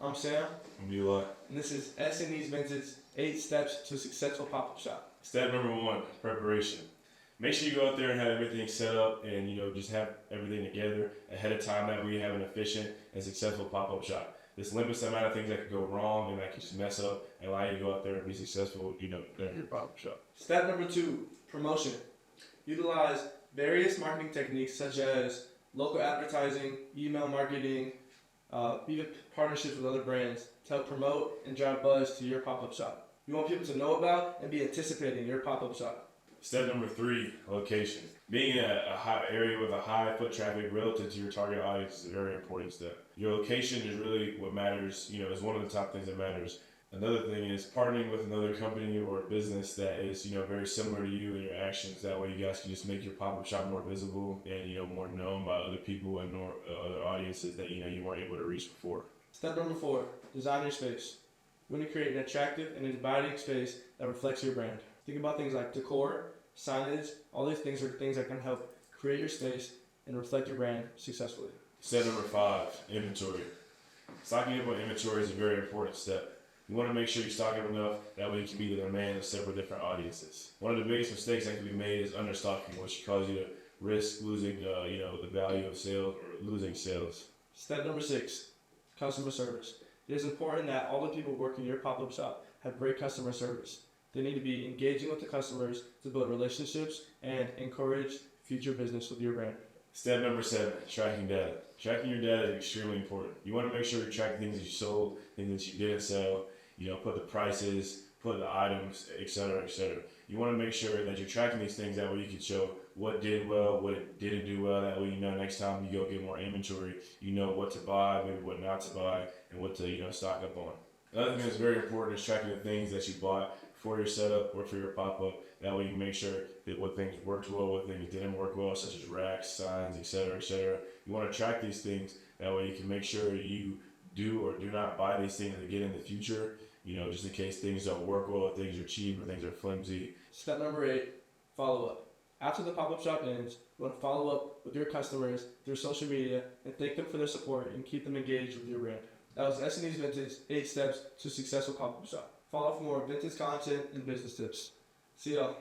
I'm Sam, And be like, and this is SNE's Vintage 8 Steps to a Successful Pop-Up Shop. step number one, preparation. Make sure you go out there and have everything set up and just have everything together ahead of time. That way you have an efficient and successful pop-up shop. This limits the amount of things that could go wrong and that could just mess up and allow you to go out there and be successful, in your pop-up shop. Step number 2, promotion. Utilize various marketing techniques such as local advertising, email marketing, even partnerships with other brands to help promote and drive buzz to your pop-up shop. You want people to know about and be anticipating your pop-up shop. Step number 3, location. Being in a high area with a high foot traffic relative to your target audience is a very important step. Your location is really what matters, is one of the top things that matters. Another thing is partnering with another company or business that is, very similar to you in your actions. That way you guys can just make your pop-up shop more visible and, more known by other people and more other audiences that, you weren't able to reach before. Step number 4, design your space. You want to create an attractive and inviting space that reflects your brand. Think about things like decor, signage, all these things are things that can help create your space and reflect your brand successfully. Step number 5, inventory. Stocking up on inventory is a very important step. You want to make sure you're stocking enough, that way you can meet the demand of several different audiences. One of the biggest mistakes that can be made is understocking, which causes you to risk losing, the value of sales or losing sales. Step number 6, customer service. It is important that all the people working in your pop-up shop have great customer service. They need to be engaging with the customers to build relationships and encourage future business with your brand. Step number 7, tracking data. Tracking your data is extremely important. You want to make sure you're tracking things that you sold, things that you didn't sell, put the prices, put the items, etc., etc. You want to make sure that you're tracking these things. That way you can show what did well, what didn't do well. That way next time you go get more inventory, you know what to buy, maybe what not to buy, and what to stock up on. Another thing that's very important is tracking the things that you bought for your setup or for your pop-up. That way you make sure that what things worked well, what things didn't work well, such as racks, signs, etc., etc. You want to track these things. That way you can make sure you do or do not buy these things again in the future, just in case things don't work well, or things are cheap, or things are flimsy. Step number 8, follow up. After the pop-up shop ends, you want to follow up with your customers through social media and thank them for their support and keep them engaged with your brand. That was SNE's Vintage 8 Steps to a Successful Pop-up Shop. Follow for more vintage content and business tips. See y'all.